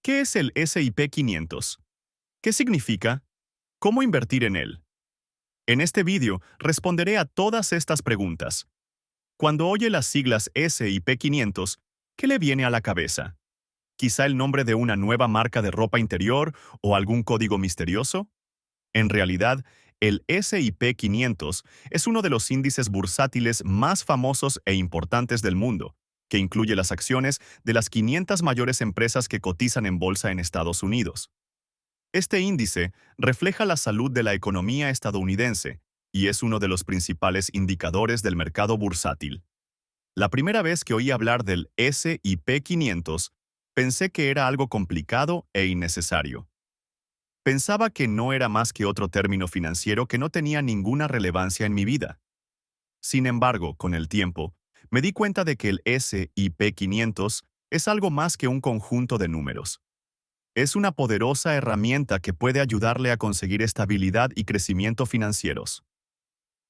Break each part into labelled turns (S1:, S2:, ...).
S1: ¿Qué es el S&P 500? ¿Qué significa? ¿Cómo invertir en él? En este vídeo responderé a todas estas preguntas. Cuando oye las siglas S&P 500, ¿qué le viene a la cabeza? ¿Quizá el nombre de una nueva marca de ropa interior o algún código misterioso? En realidad, el S&P 500 es uno de los índices bursátiles más famosos e importantes del mundo, que incluye las acciones de las 500 mayores empresas que cotizan en bolsa en Estados Unidos. Este índice refleja la salud de la economía estadounidense y es uno de los principales indicadores del mercado bursátil. La primera vez que oí hablar del S&P 500, pensé que era algo complicado e innecesario. Pensaba que no era más que otro término financiero que no tenía ninguna relevancia en mi vida. Sin embargo, con el tiempo, me di cuenta de que el S&P 500 es algo más que un conjunto de números. Es una poderosa herramienta que puede ayudarle a conseguir estabilidad y crecimiento financieros.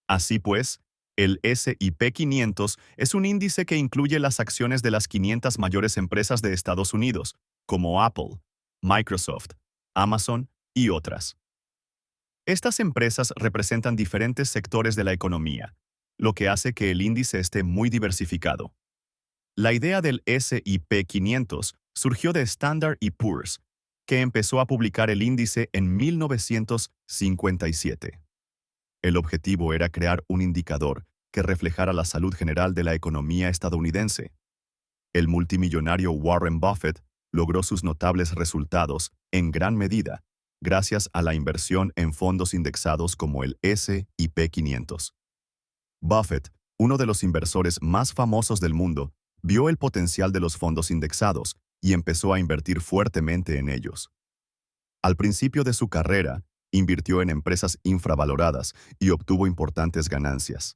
S1: Así pues, el S&P 500 es un índice que incluye las acciones de las 500 mayores empresas de Estados Unidos, como Apple, Microsoft, Amazon y otras. Estas empresas representan diferentes sectores de la economía, lo que hace que el índice esté muy diversificado. La idea del S&P 500 surgió de Standard & Poor's, que empezó a publicar el índice en 1957. El objetivo era crear un indicador que reflejara la salud general de la economía estadounidense. El multimillonario Warren Buffett logró sus notables resultados, en gran medida, gracias a la inversión en fondos indexados como el S&P 500. Buffett, uno de los inversores más famosos del mundo, vio el potencial de los fondos indexados y empezó a invertir fuertemente en ellos. Al principio de su carrera, invirtió en empresas infravaloradas y obtuvo importantes ganancias.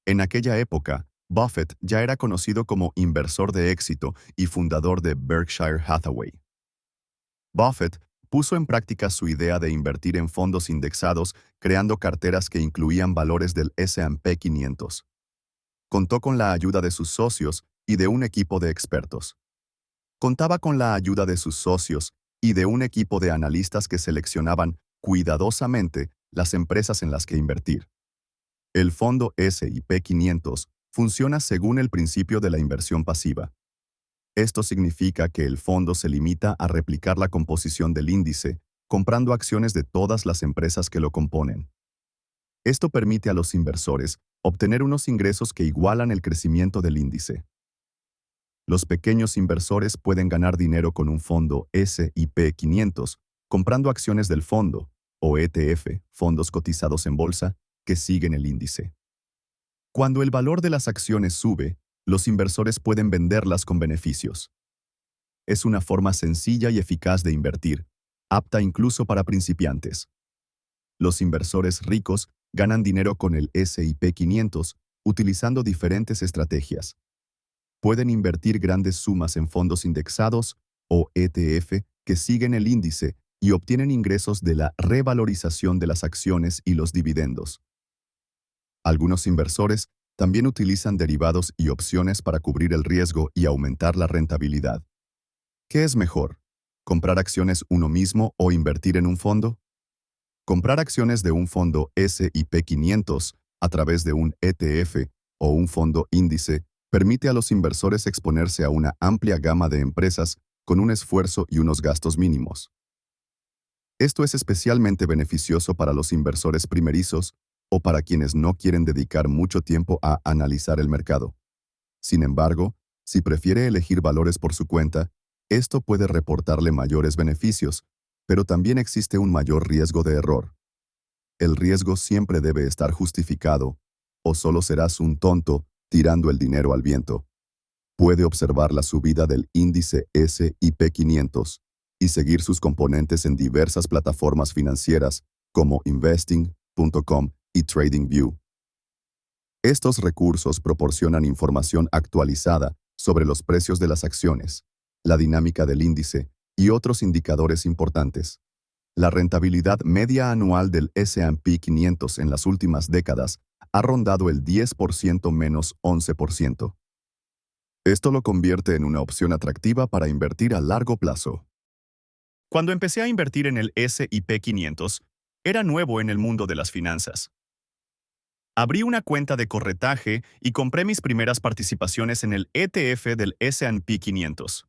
S1: En aquella época, Buffett ya era conocido como inversor de éxito y fundador de Berkshire Hathaway. Buffett puso en práctica su idea de invertir en fondos indexados creando carteras que incluían valores del S&P 500. Contó con la ayuda de sus socios y de un equipo de expertos. Contaba con la ayuda de sus socios y de un equipo de analistas que seleccionaban cuidadosamente las empresas en las que invertir. El fondo S&P 500 funciona según el principio de la inversión pasiva. Esto significa que el fondo se limita a replicar la composición del índice, comprando acciones de todas las empresas que lo componen. Esto permite a los inversores obtener unos ingresos que igualan el crecimiento del índice. Los pequeños inversores pueden ganar dinero con un fondo S&P 500, comprando acciones del fondo, o ETF, fondos cotizados en bolsa, que siguen el índice. Cuando el valor de las acciones sube, los inversores pueden venderlas con beneficios. Es una forma sencilla y eficaz de invertir, apta incluso para principiantes. Los inversores ricos ganan dinero con el S&P 500 utilizando diferentes estrategias. Pueden invertir grandes sumas en fondos indexados o ETF que siguen el índice y obtienen ingresos de la revalorización de las acciones y los dividendos. Algunos inversores también utilizan derivados y opciones para cubrir el riesgo y aumentar la rentabilidad. ¿Qué es mejor? ¿Comprar acciones uno mismo o invertir en un fondo? Comprar acciones de un fondo S&P 500 a través de un ETF o un fondo índice permite a los inversores exponerse a una amplia gama de empresas con un esfuerzo y unos gastos mínimos. Esto es especialmente beneficioso para los inversores primerizos o para quienes no quieren dedicar mucho tiempo a analizar el mercado. Sin embargo, si prefiere elegir valores por su cuenta, esto puede reportarle mayores beneficios, pero también existe un mayor riesgo de error. El riesgo siempre debe estar justificado, o solo serás un tonto tirando el dinero al viento. Puede observar la subida del índice S&P 500 y seguir sus componentes en diversas plataformas financieras como investing.com y TradingView. Estos recursos proporcionan información actualizada sobre los precios de las acciones, la dinámica del índice y otros indicadores importantes. La rentabilidad media anual del S&P 500 en las últimas décadas ha rondado el 10% menos 11%. Esto lo convierte en una opción atractiva para invertir a largo plazo. Cuando empecé a invertir en el S&P 500, era nuevo en el mundo de las finanzas. Abrí una cuenta de corretaje y compré mis primeras participaciones en el ETF del S&P 500.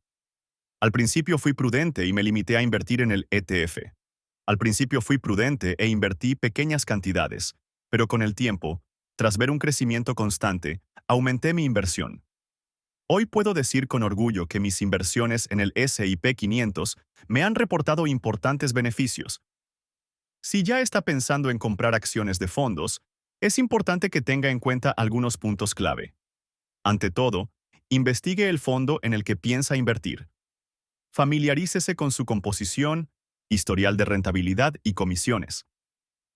S1: Al principio fui prudente y me limité a invertir en el ETF. Al principio fui prudente e invertí pequeñas cantidades, pero con el tiempo, tras ver un crecimiento constante, aumenté mi inversión. Hoy puedo decir con orgullo que mis inversiones en el S&P 500 me han reportado importantes beneficios. Si ya está pensando en comprar acciones de fondos, es importante que tenga en cuenta algunos puntos clave. Ante todo, investigue el fondo en el que piensa invertir. Familiarícese con su composición, historial de rentabilidad y comisiones.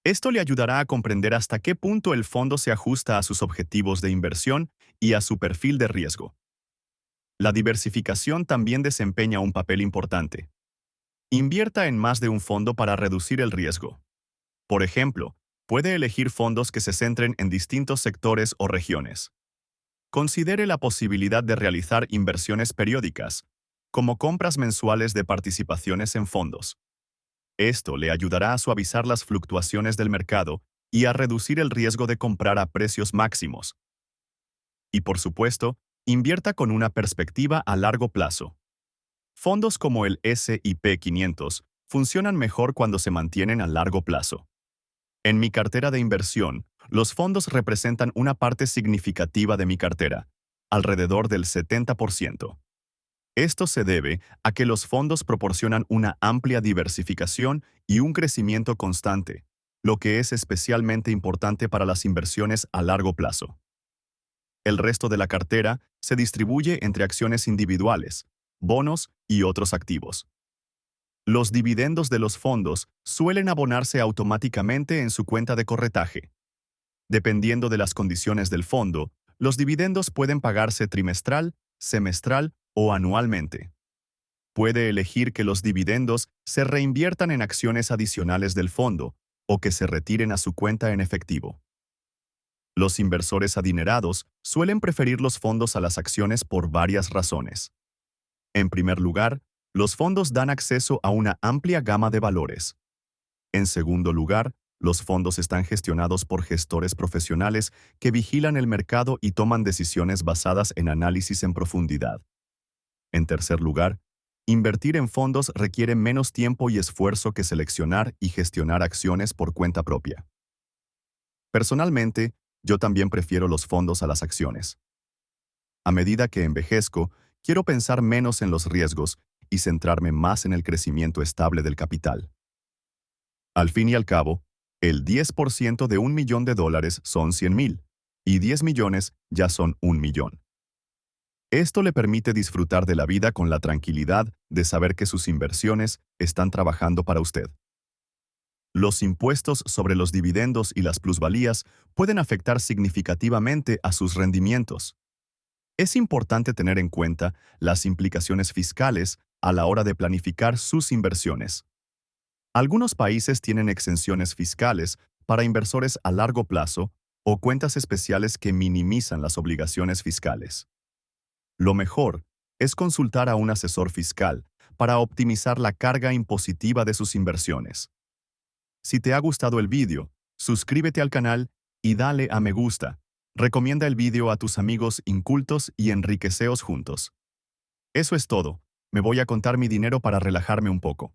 S1: Esto le ayudará a comprender hasta qué punto el fondo se ajusta a sus objetivos de inversión y a su perfil de riesgo. La diversificación también desempeña un papel importante. Invierta en más de un fondo para reducir el riesgo. Por ejemplo, puede elegir fondos que se centren en distintos sectores o regiones. Considere la posibilidad de realizar inversiones periódicas, como compras mensuales de participaciones en fondos. Esto le ayudará a suavizar las fluctuaciones del mercado y a reducir el riesgo de comprar a precios máximos. Y por supuesto, invierta con una perspectiva a largo plazo. Fondos como el S&P 500 funcionan mejor cuando se mantienen a largo plazo. En mi cartera de inversión, los fondos representan una parte significativa de mi cartera, alrededor del 70%. Esto se debe a que los fondos proporcionan una amplia diversificación y un crecimiento constante, lo que es especialmente importante para las inversiones a largo plazo. El resto de la cartera se distribuye entre acciones individuales, bonos y otros activos. Los dividendos de los fondos suelen abonarse automáticamente en su cuenta de corretaje. Dependiendo de las condiciones del fondo, los dividendos pueden pagarse trimestral, semestral o anualmente. Puede elegir que los dividendos se reinviertan en acciones adicionales del fondo o que se retiren a su cuenta en efectivo. Los inversores adinerados suelen preferir los fondos a las acciones por varias razones. En primer lugar, los fondos dan acceso a una amplia gama de valores. En segundo lugar, los fondos están gestionados por gestores profesionales que vigilan el mercado y toman decisiones basadas en análisis en profundidad. En tercer lugar, invertir en fondos requiere menos tiempo y esfuerzo que seleccionar y gestionar acciones por cuenta propia. Personalmente, yo también prefiero los fondos a las acciones. A medida que envejezco, quiero pensar menos en los riesgos y centrarme más en el crecimiento estable del capital. Al fin y al cabo, el 10% de $1 millón son 100,000, y 10 millones ya son 1 millón. Esto le permite disfrutar de la vida con la tranquilidad de saber que sus inversiones están trabajando para usted. Los impuestos sobre los dividendos y las plusvalías pueden afectar significativamente a sus rendimientos. Es importante tener en cuenta las implicaciones fiscales a la hora de planificar sus inversiones. Algunos países tienen exenciones fiscales para inversores a largo plazo o cuentas especiales que minimizan las obligaciones fiscales. Lo mejor es consultar a un asesor fiscal para optimizar la carga impositiva de sus inversiones. Si te ha gustado el vídeo, suscríbete al canal y dale a me gusta. Recomienda el vídeo a tus amigos incultos y enriqueceos juntos. Eso es todo. Me voy a contar mi dinero para relajarme un poco.